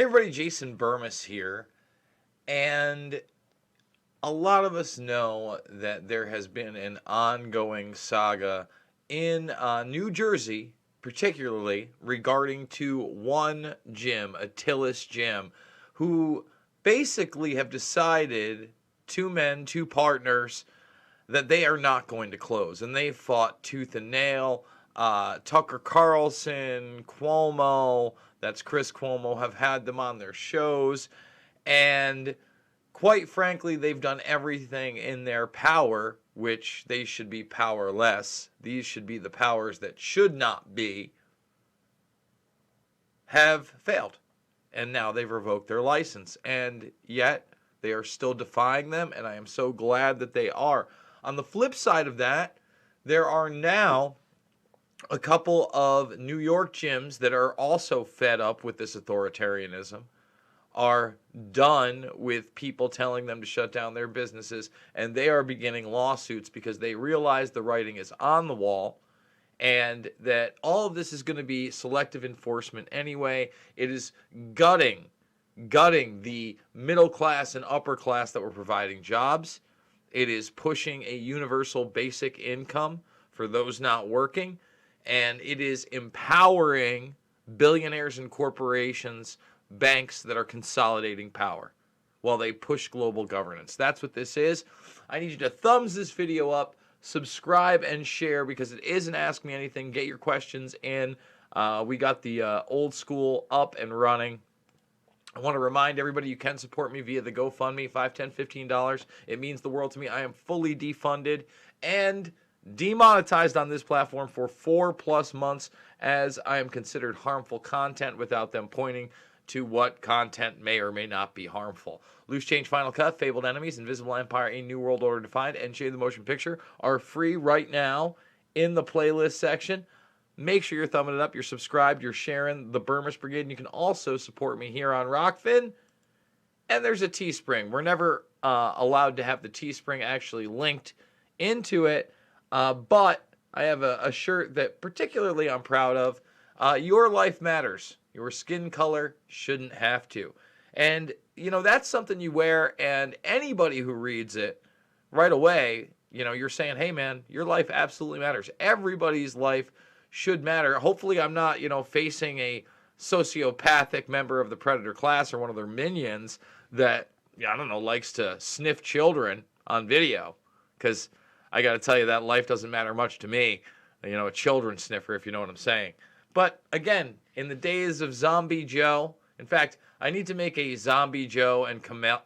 Hey everybody, Jason Burmis here, and a lot of us know that there has been an ongoing saga in New Jersey, particularly regarding to one gym, Atilis Gym, who basically have decided, two men, two partners, that they are not going to close, and they fought tooth and nail. Tucker Carlson, Cuomo, that's Chris Cuomo, have had them on their shows, and quite frankly, they've done everything in their power, which they should be powerless. These should be the powers that should not be, have failed. And now they've revoked their license. And yet, they are still defying them, and I am so glad that they are. On the flip side of that, there are now a couple of New York gyms that are also fed up with this authoritarianism, are done with people telling them to shut down their businesses, and they are beginning lawsuits because they realize the writing is on the wall and that all of this is going to be selective enforcement anyway. It is gutting the middle class and upper class that were providing jobs. It is pushing a universal basic income for those not working. And it is empowering billionaires and corporations, banks that are consolidating power while they push global governance. That's what this is. I need you to thumbs this video up, subscribe, and share because it is an Ask Me Anything. Get your questions in. We got the old school up and running. I want to remind everybody you can support me via the GoFundMe, $5, $10, $15. It means the world to me. I am fully defunded and demonetized on this platform for 4+ months as I am considered harmful content without them pointing to what content may or may not be harmful. Loose Change, Final Cut, Fabled Enemies, Invisible Empire, A New World Order Defined, and Shade the Motion Picture are free right now in the playlist section. Make sure you're thumbing it up, you're subscribed, you're sharing the Burmis Brigade, and you can also support me here on Rockfin. And there's a Teespring. We're never allowed to have the Teespring actually linked into it, but I have a shirt that particularly I'm proud of. Your life matters. Your skin color shouldn't have to. And, you know, that's something you wear, and anybody who reads it right away, you know, you're saying, hey, man, your life absolutely matters. Everybody's life should matter. Hopefully I'm not, you know, facing a sociopathic member of the predator class or one of their minions that, I don't know, likes to sniff children on video. Because I got to tell you, that life doesn't matter much to me. You know, a children sniffer, if you know what I'm saying. But again, in the days of Zombie Joe, in fact, I need to make a Zombie Joe and Kamala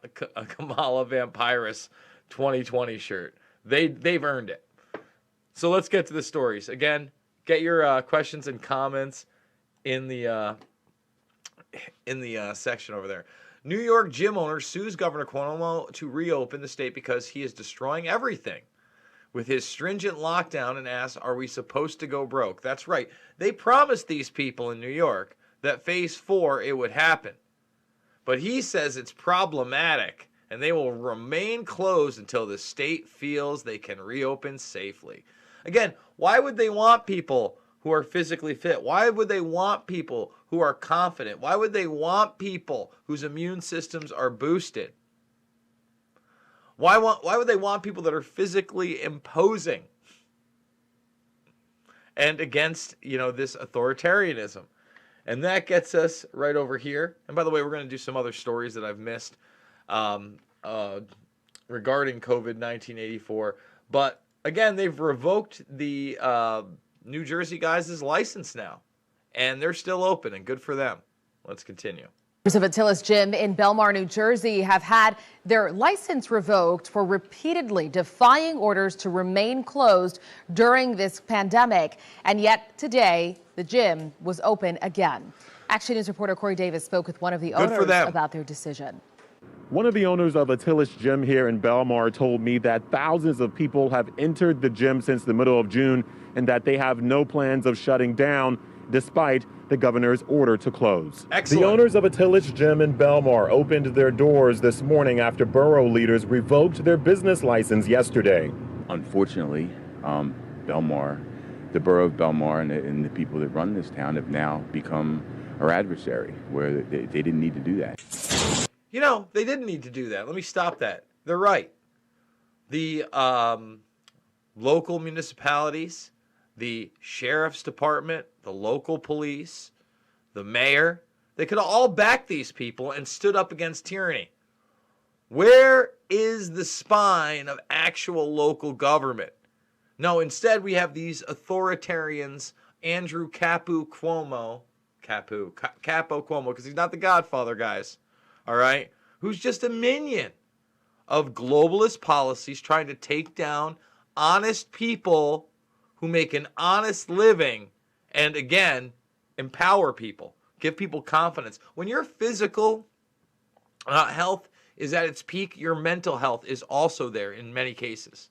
Vampirus 2020 shirt. They've earned it. So let's get to the stories. Again, get your questions and comments in the section over there. New York gym owner sues Governor Cuomo to reopen the state because he is destroying everything with his stringent lockdown and asks, are we supposed to go broke? That's right. They promised these people in New York that phase 4, it would happen. But he says it's problematic and they will remain closed until the state feels they can reopen safely. Again, why would they want people who are physically fit? Why would they want people who are confident? Why would they want people whose immune systems are boosted? Why would they want people that are physically imposing and against, you know, this authoritarianism? And that gets us right over here. And by the way, we're going to do some other stories that I've missed regarding COVID-1984. But again, they've revoked the New Jersey guys' license now. And they're still open, and good for them. Let's continue. Of Atilis Gym in Belmar, New Jersey have had their license revoked for repeatedly defying orders to remain closed during this pandemic. And yet today, the gym was open again. Action News reporter Corey Davis spoke with one of the owners about their decision. One of the owners of Atilis Gym here in Belmar told me that thousands of people have entered the gym since the middle of June and that they have no plans of shutting down despite the governor's order to close. Excellent. The owners of Atilis Gym in Belmar opened their doors this morning after borough leaders revoked their business license yesterday. Unfortunately, Belmar, the borough of Belmar and the people that run this town have now become our adversary, where they didn't need to do that. You know, they didn't need to do that. Let me stop that. They're right. The local municipalities, the sheriff's department, the local police, the mayor, they could have all backed these people and stood up against tyranny. Where is the spine of actual local government? No, instead we have these authoritarians, Andrew Capo Cuomo, because he's not the Godfather, guys, all right, who's just a minion of globalist policies trying to take down honest people who make an honest living and, again, empower people, give people confidence. When your physical health is at its peak, your mental health is also there in many cases.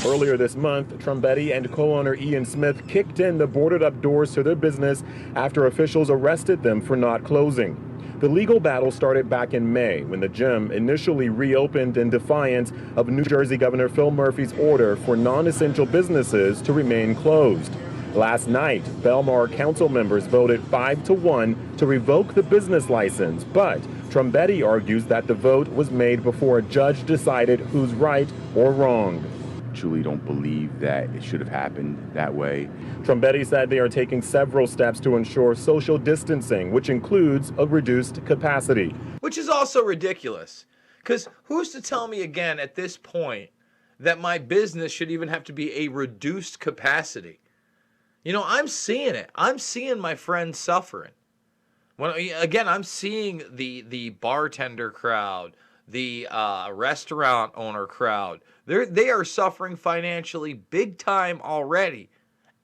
Earlier this month, Trombetti and co-owner Ian Smith kicked in the boarded-up doors to their business after officials arrested them for not closing. The legal battle started back in May when the gym initially reopened in defiance of New Jersey Governor Phil Murphy's order for non-essential businesses to remain closed. Last night, Belmar council members voted 5-1 to revoke the business license, but Trombetti argues that the vote was made before a judge decided who's right or wrong. Truly don't believe that it should have happened that way. Trombetti said they are taking several steps to ensure social distancing, which includes a reduced capacity. Which is also ridiculous, because who's to tell me again at this point that my business should even have to be a reduced capacity? You know, I'm seeing it. I'm seeing my friends suffering. Again, I'm seeing the bartender crowd, the restaurant owner crowd. They are suffering financially big time already.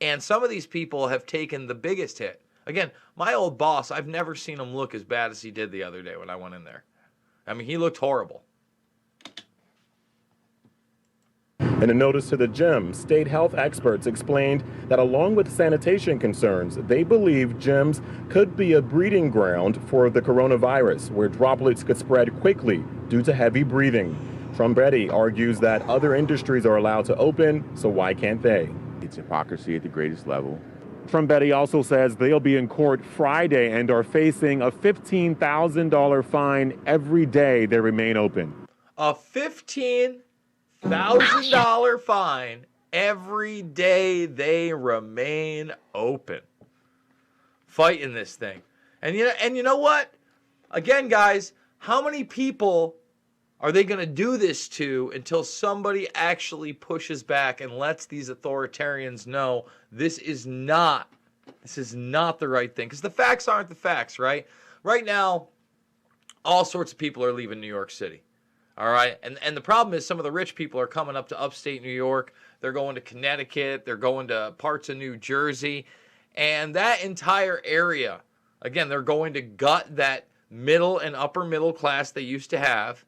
And some of these people have taken the biggest hit. Again, my old boss, I've never seen him look as bad as he did the other day when I went in there. I mean, he looked horrible. In a notice to the gym, state health experts explained that along with sanitation concerns, they believe gyms could be a breeding ground for the coronavirus, where droplets could spread quickly due to heavy breathing. Trombetti argues that other industries are allowed to open, so why can't they? It's hypocrisy at the greatest level. Trombetti also says they'll be in court Friday and are facing a $15,000 fine every day they remain open. A $15,000 fine every day they remain open. Fighting this thing. And you know what? Again, guys, how many people are they going to do this to until somebody actually pushes back and lets these authoritarians know this is not the right thing? Because the facts aren't the facts, right? Right now, all sorts of people are leaving New York City. All right. And the problem is some of the rich people are coming up to upstate New York. They're going to Connecticut. They're going to parts of New Jersey. And that entire area, again, they're going to gut that middle and upper middle class they used to have.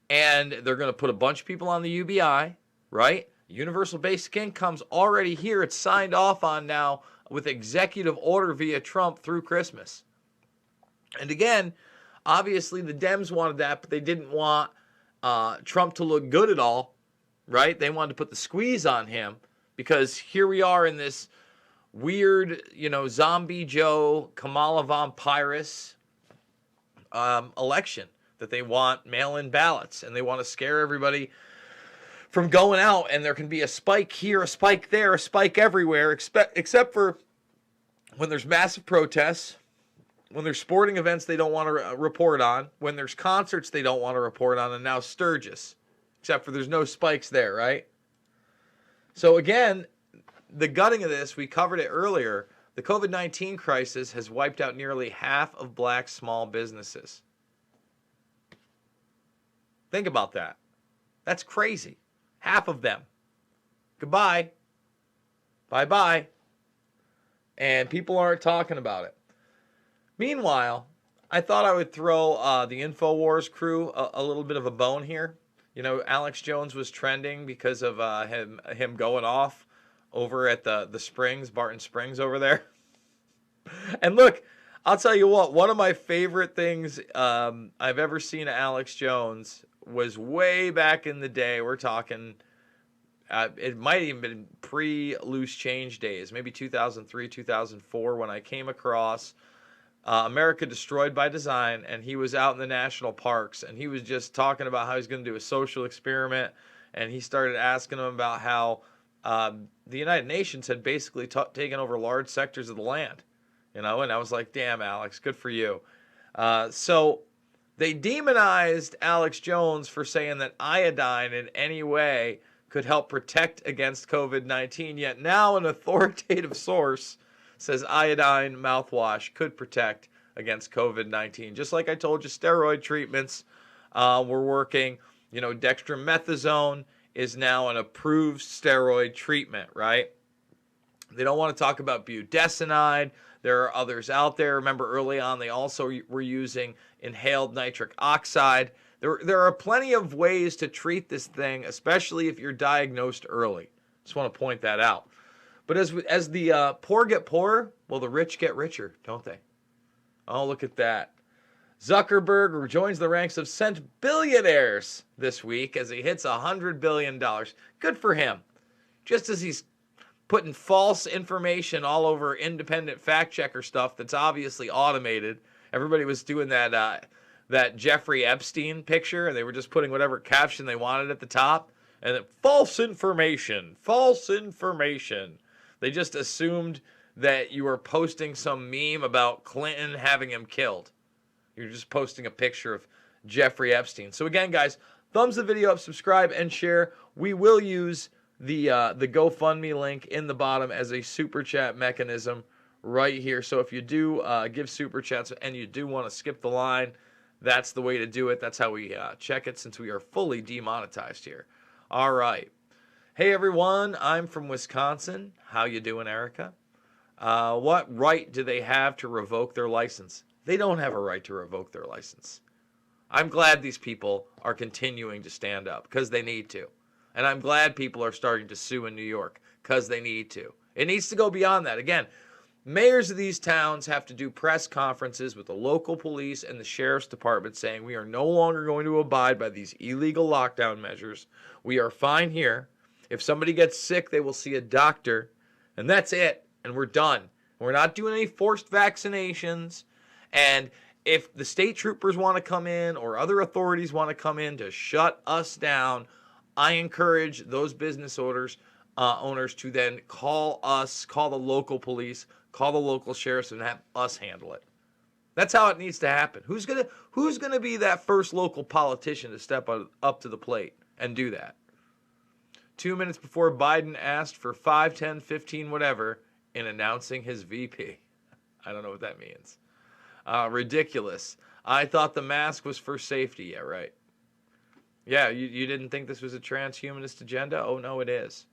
And they're going to put a bunch of people on the UBI, right? Universal basic income's already here. It's signed off on now with executive order via Trump through Christmas. And again, obviously the Dems wanted that, but they didn't want Trump to look good at all, right? They wanted to put the squeeze on him because here we are in this weird, Zombie Joe, Kamala Vampiris election that they want mail-in ballots, and they want to scare everybody from going out, and there can be a spike here, a spike there, a spike everywhere, except for when there's massive protests, when there's sporting events they don't want to report on, when there's concerts they don't want to report on, and now Sturgis, except for there's no spikes there, right? So again, the gutting of this, we covered it earlier, the COVID-19 crisis has wiped out nearly half of black small businesses. Think about that. That's crazy. Half of them. Goodbye. Bye-bye. And people aren't talking about it. Meanwhile, I thought I would throw the InfoWars crew a little bit of a bone here. Alex Jones was trending because of him going off over at the Springs, Barton Springs over there. And look, I'll tell you what, one of my favorite things I've ever seen of Alex Jones was way back in the day. We're talking It might have even been pre-loose change days, maybe 2003, 2004, when I came across America Destroyed by Design, and he was out in the national parks, and he was just talking about how he's going to do a social experiment, and he started asking them about how the United Nations had basically taken over large sectors of the land, and I was like, damn, Alex, good for you. So they demonized Alex Jones for saying that iodine in any way could help protect against COVID-19, yet now an authoritative source says iodine mouthwash could protect against COVID-19. Just like I told you, steroid treatments were working. Dextromethasone is now an approved steroid treatment, right? They don't want to talk about budesonide. There are others out there. Remember, early on, they also were using inhaled nitric oxide. There are plenty of ways to treat this thing, especially if you're diagnosed early. Just want to point that out. But as the poor get poorer, well, the rich get richer, don't they? Oh, look at that. Zuckerberg rejoins the ranks of cent billionaires this week as he hits $100 billion. Good for him. Just as he's putting false information all over independent fact checker stuff that's obviously automated. Everybody was doing that Jeffrey Epstein picture, and they were just putting whatever caption they wanted at the top. And then, false information. They just assumed that you were posting some meme about Clinton having him killed. You're just posting a picture of Jeffrey Epstein. So again, guys, thumbs the video up, subscribe, and share. We will use the GoFundMe link in the bottom as a super chat mechanism right here. So if you do give super chats and you do want to skip the line, that's the way to do it. That's how we check it, since we are fully demonetized here. All right. Hey, everyone. I'm from Wisconsin. How you doing, Erica? What right do they have to revoke their license? They don't have a right to revoke their license. I'm glad these people are continuing to stand up because they need to. And I'm glad people are starting to sue in New York because they need to. It needs to go beyond that. Again, mayors of these towns have to do press conferences with the local police and the sheriff's department saying we are no longer going to abide by these illegal lockdown measures. We are fine here. If somebody gets sick, they will see a doctor, and that's it. And we're done. We're not doing any forced vaccinations. And if the state troopers want to come in or other authorities want to come in to shut us down, I encourage those business owners to then call us, call the local police, call the local sheriffs, and have us handle it. That's how it needs to happen. Who's gonna be that first local politician to step up to the plate and do that? 2 minutes before Biden asked for 5, 10, 15, whatever in announcing his VP. I don't know what that means. Ridiculous. I thought the mask was for safety. Yeah, right. Yeah, you didn't think this was a transhumanist agenda? Oh, no, it is.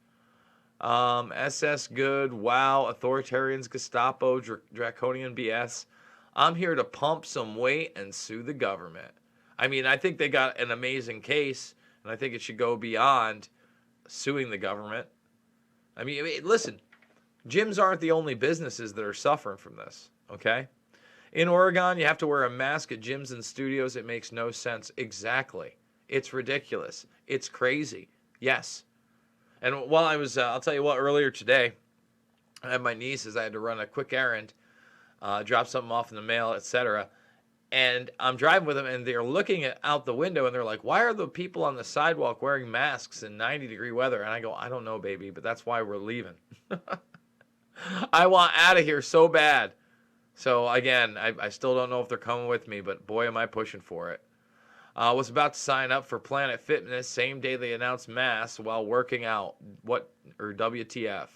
SS good. Wow. Authoritarians, Gestapo, draconian BS. I'm here to pump some weight and sue the government. I mean, I think they got an amazing case, and I think it should go beyond suing the government. I mean, listen, gyms aren't the only businesses that are suffering from this, okay? In Oregon, you have to wear a mask at gyms and studios. It makes no sense. Exactly. It's ridiculous. It's crazy. Yes. And while I was, I'll tell you what, earlier today, I had my nieces. I had to run a quick errand, drop something off in the mail, etc. And I'm driving with them, and they're looking out the window, and they're like, why are the people on the sidewalk wearing masks in 90-degree weather? And I go, I don't know, baby, but that's why we're leaving. I want out of here so bad. So, again, I still don't know if they're coming with me, but boy, am I pushing for it. Was about to sign up for Planet Fitness same day they announced masks while working out. WTF.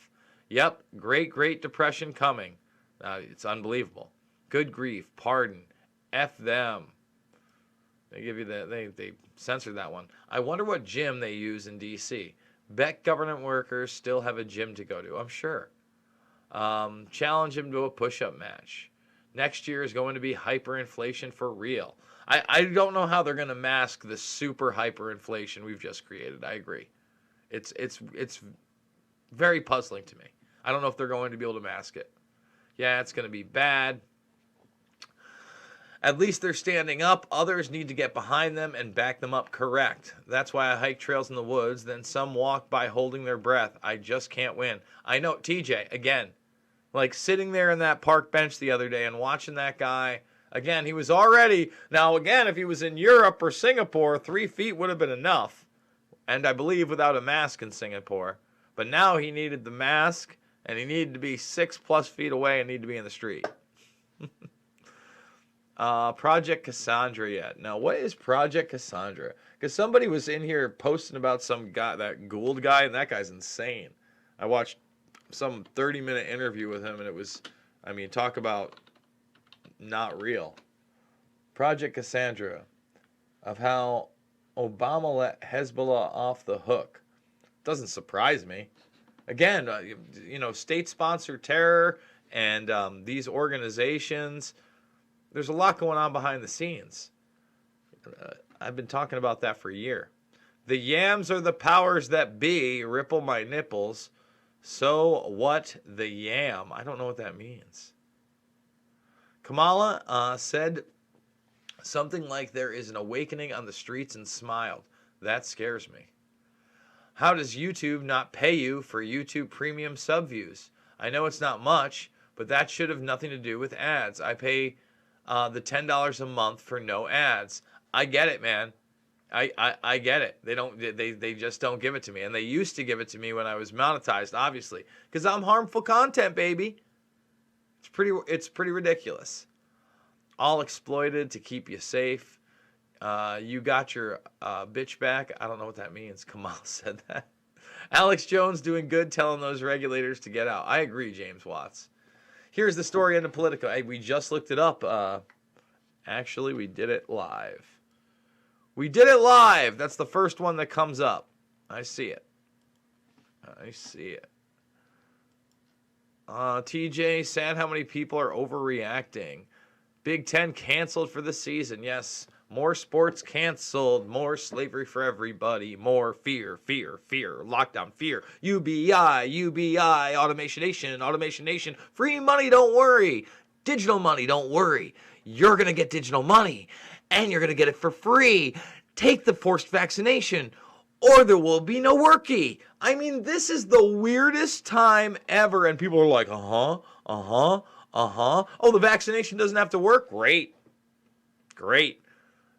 Yep, Great Depression coming. It's unbelievable. Good grief, pardon. F them. They give you they censored that one. I wonder what gym they use in D.C. Bet government workers still have a gym to go to, I'm sure. Challenge him to a push-up match. Next year is going to be hyperinflation for real. I don't know how they're going to mask the super hyperinflation we've just created. I agree. It's very puzzling to me. I don't know if they're going to be able to mask it. Yeah, it's going to be bad. At least they're standing up. Others need to get behind them and back them up. Correct. That's why I hike trails in the woods. Then some walk by holding their breath. I just can't win. I know, TJ, again, like sitting there in that park bench the other day and watching that guy. Again, he was already, now again, if he was in Europe or Singapore, 3 feet would have been enough. And I believe without a mask in Singapore. But now he needed the mask, and he needed to be 6+ feet away and need to be in the street. Project Cassandra yet? Now, what is Project Cassandra? Because somebody was in here posting about some guy, that Gould guy, and that guy's insane. I watched some 30-minute interview with him, and it was, I mean, talk about not real. Project Cassandra, of how Obama let Hezbollah off the hook. Doesn't surprise me. Again, you know, state-sponsored terror and these organizations, there's a lot going on behind the scenes. I've been talking about that for a year. The yams are the powers that be. Ripple my nipples. So what the yam? I don't know what that means. Kamala said something like there is an awakening on the streets and smiled. That scares me. How does YouTube not pay you for YouTube premium sub views? I know it's not much, but that should have nothing to do with ads. I pay the $10 a month for no ads. I get it, man. I get it. They just don't give it to me. And they used to give it to me when I was monetized, obviously. Because I'm harmful content, baby. It's pretty ridiculous. All exploited to keep you safe. You got your bitch back. I don't know what that means. Kamal said that. Alex Jones doing good telling those regulators to get out. I agree, James Watts. Here's the story in the Politico. Hey, we just looked it up. Actually, we did it live. We did it live. That's the first one that comes up. I see it. I see it. TJ, sad how many people are overreacting. Big Ten canceled for the season. Yes, more sports canceled. More slavery for everybody. More fear, fear, fear. Lockdown, fear. UBI, Automation Nation. Free money, don't worry. Digital money, don't worry. You're going to get digital money, and you're going to get it for free. Take the forced vaccination, or there will be no worky. I mean, this is the weirdest time ever, and people are like, Oh, the vaccination doesn't have to work? Great.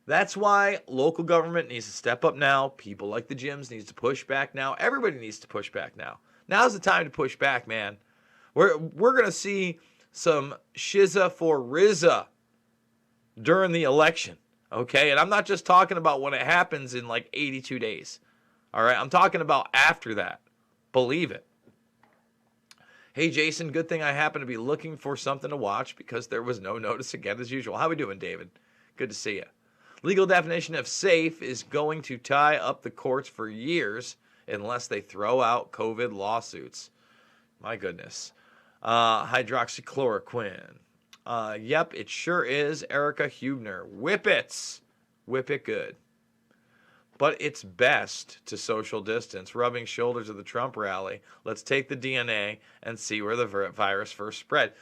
That's why local government needs to step up now. People like the gyms needs to push back now. Everybody needs to push back now. Now's the time to push back, man. We're going to see some shiza for Rizza during the election, okay? And I'm not just talking about when it happens in like 82 days, all right? I'm talking about after that. Believe it. Hey, Jason, good thing I happen to be looking for something to watch because there was no notice again as usual. How we doing, David? Good to see you. Legal definition of safe is going to tie up the courts for years unless they throw out COVID lawsuits. My goodness. Hydroxychloroquine. Yep, it sure is. Erica Hubner. Whip it good. But it's best to social distance, rubbing shoulders at the Trump rally. Let's take the DNA and see where the virus first spread.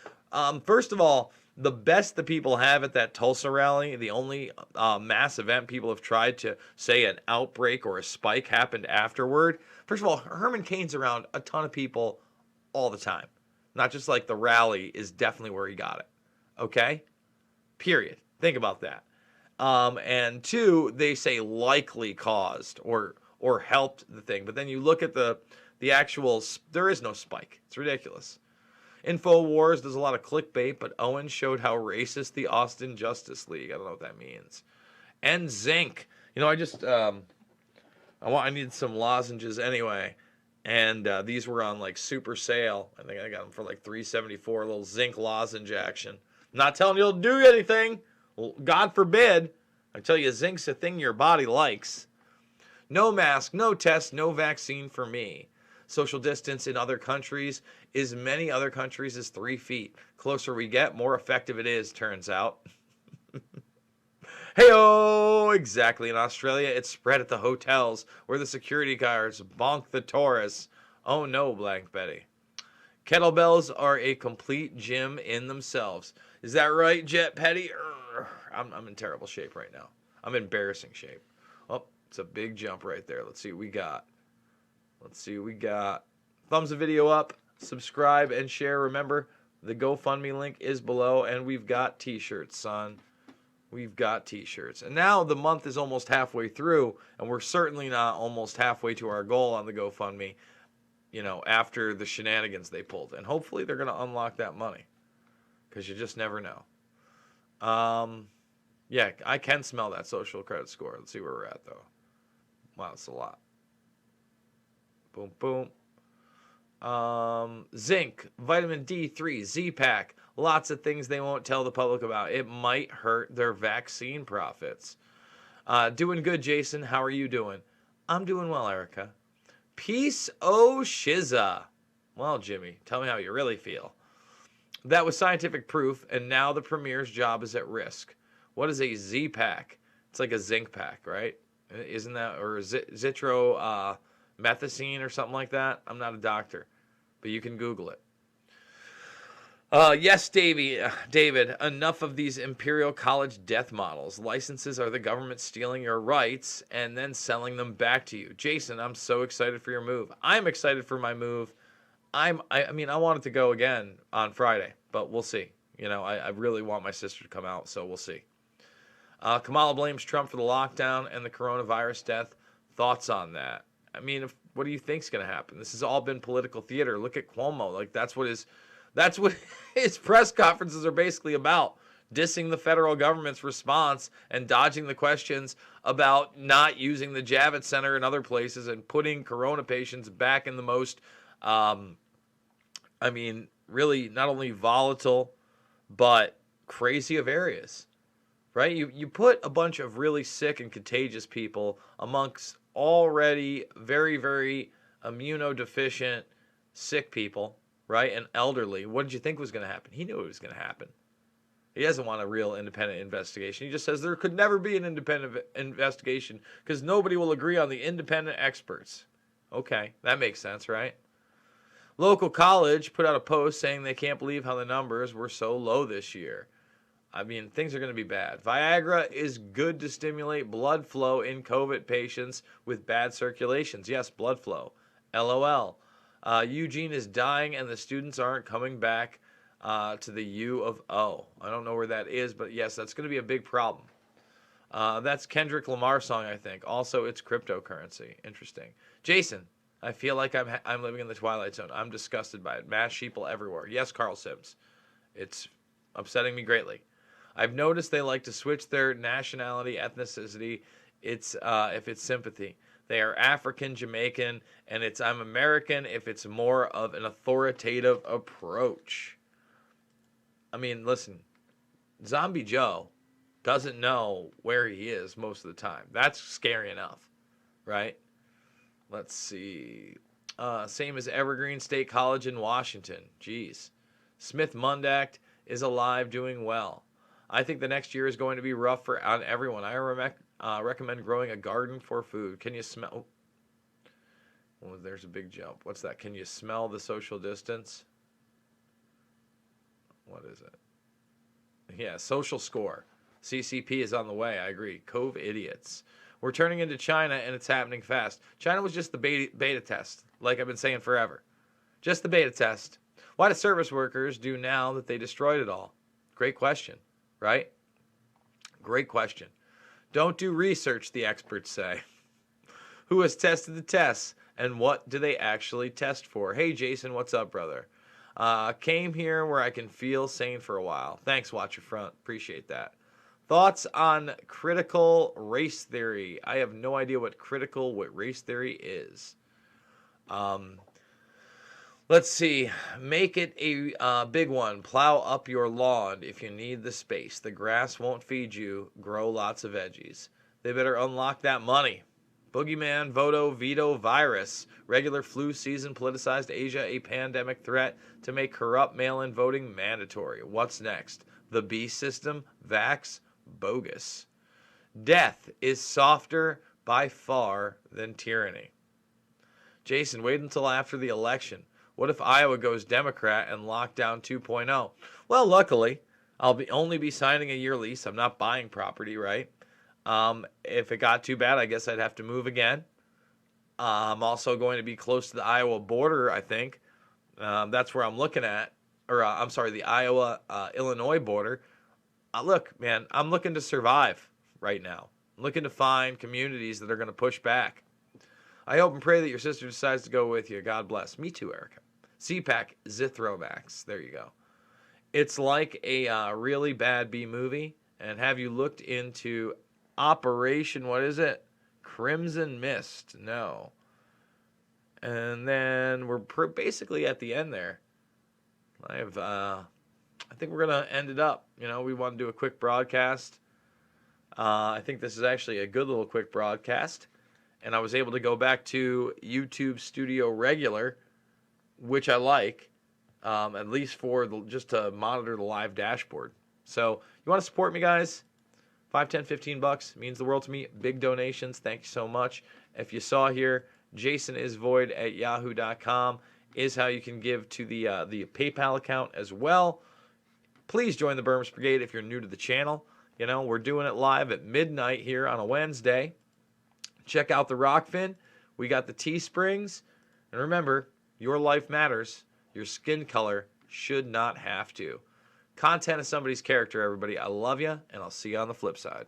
First of all, the best that people have at that Tulsa rally, the only mass event people have tried to say an outbreak or a spike happened afterward. First of all, Herman Cain's around a ton of people all the time. Not just like the rally is definitely where he got it. Okay? Period. Think about that. And two, they say likely caused or helped the thing. But then you look at the actual, there is no spike. It's ridiculous. InfoWars does a lot of clickbait, but Owen showed how racist the Austin Justice League. I don't know what that means. And zinc. You know, I just, I needed some lozenges anyway. And these were on like super sale. I think I got them for like $3.74, a little zinc lozenge action. I'm not telling you it'll do anything. Well, God forbid. I tell you, zinc's a thing your body likes. No mask, no test, no vaccine for me. Social distance in other countries is many other countries is 3 feet. Closer we get, more effective it is, turns out. Hey-oh! Exactly. In Australia, it's spread at the hotels where the security guards bonk the tourists. Oh no, blank Betty. Kettlebells are a complete gym in themselves. Is that right, Jet Petty? I'm in terrible shape right now. I'm in embarrassing shape. Oh, it's a big jump right there. Let's see what we got. Thumbs the video up, subscribe, and share. Remember, the GoFundMe link is below, and we've got t-shirts, son. We've got t-shirts. And now the month is almost halfway through, and we're certainly not almost halfway to our goal on the GoFundMe, after the shenanigans they pulled. And hopefully they're going to unlock that money, because you just never know. Yeah, I can smell that social credit score. Let's see where we're at, though. Wow, that's a lot. Boom, boom. Zinc, vitamin D3, Z-Pack. Lots of things they won't tell the public about. It might hurt their vaccine profits. Doing good, Jason. How are you doing? I'm doing well, Erica. Peace, oh shiza. Well, Jimmy, tell me how you really feel. That was scientific proof, and now the premier's job is at risk. What is a Z-Pack? It's like a zinc pack, right? Isn't that, or Zitro methicine or something like that? I'm not a doctor, but you can Google it. Yes, David, enough of these Imperial College death models. Licenses are the government stealing your rights and then selling them back to you. Jason, I'm so excited for your move. I'm excited for my move. I want it to go again on Friday, but we'll see. I really want my sister to come out, so we'll see. Kamala blames Trump for the lockdown and the coronavirus death. Thoughts on that? What do you think's going to happen? This has all been political theater. Look at Cuomo. Like, that's what his press conferences are basically about. Dissing the federal government's response and dodging the questions about not using the Javits Center and other places and putting corona patients back in the most, really not only volatile, but crazy of areas, right? You put a bunch of really sick and contagious people amongst already very, very immunodeficient, sick people, right? And elderly. What did you think was going to happen? He knew it was going to happen. He doesn't want a real independent investigation. He just says there could never be an independent investigation because nobody will agree on the independent experts. Okay, that makes sense, right? Local college put out a post saying they can't believe how the numbers were so low this year. Things are going to be bad. Viagra is good to stimulate blood flow in COVID patients with bad circulations. Yes, blood flow. LOL. Eugene is dying and the students aren't coming back to the U of O. I don't know where that is, but yes, that's going to be a big problem. That's Kendrick Lamar song, I think. Also, it's cryptocurrency. Interesting. Jason, I feel like I'm living in the Twilight Zone. I'm disgusted by it. Mass sheeple everywhere. Yes, Carl Sims. It's upsetting me greatly. I've noticed they like to switch their nationality, ethnicity. If it's sympathy. They are African, Jamaican, and it's I'm American if it's more of an authoritative approach. Listen, Zombie Joe doesn't know where he is most of the time. That's scary enough, right? Let's see. Same as Evergreen State College in Washington. Jeez. Smith Mundact is alive, doing well. I think the next year is going to be rough on everyone. I recommend growing a garden for food. Can you smell? Oh, there's a big jump. What's that? Can you smell the social distance? What is it? Yeah, social score. CCP is on the way. I agree. Cove idiots. We're turning into China, and it's happening fast. China was just the beta test, like I've been saying forever. Just the beta test. Why do service workers do now that they destroyed it all? Great question, right? Great question. Don't do research, the experts say. Who has tested the tests, and what do they actually test for? Hey, Jason, what's up, brother? Came here where I can feel sane for a while. Thanks, Watch Your Front. Appreciate that. Thoughts on critical race theory? I have no idea what race theory is. Let's see. Make it a big one. Plow up your lawn if you need the space. The grass won't feed you. Grow lots of veggies. They better unlock that money. Boogeyman, veto virus. Regular flu season politicized Asia a pandemic threat to make corrupt mail-in voting mandatory. What's next? The B system? Vax? Bogus. Death is softer by far than tyranny. Jason, wait until after the election. What if Iowa goes Democrat and lockdown 2.0? Well, luckily, I'll only be signing a year lease. I'm not buying property, right? If it got too bad, I guess I'd have to move again. I'm also going to be close to the Iowa border, I think. That's where I'm looking at. Or, I'm sorry, the Iowa-Illinois border. Look, man, I'm looking to survive right now. I'm looking to find communities that are going to push back. I hope and pray that your sister decides to go with you. God bless. Me too, Erica. CPAC Zithromax. There you go. It's like a really bad B movie. And have you looked into Operation, what is it? Crimson Mist. No. And then we're basically at the end there. I think we're going to end it up. You know, we want to do a quick broadcast. I think this is actually a good little quick broadcast. And I was able to go back to YouTube Studio Regular, which I like, at least for just to monitor the live dashboard. So you want to support me, guys? $5, $10, $15 means the world to me. Big donations. Thank you so much. If you saw here, jasonisvoid@yahoo.com is how you can give to the PayPal account as well. Please join the Berms Brigade if you're new to the channel. You know, we're doing it live at midnight here on a Wednesday. Check out the Rockfin. We got the Teesprings. And remember, your life matters. Your skin color should not have to. Content is somebody's character, everybody. I love you, and I'll see you on the flip side.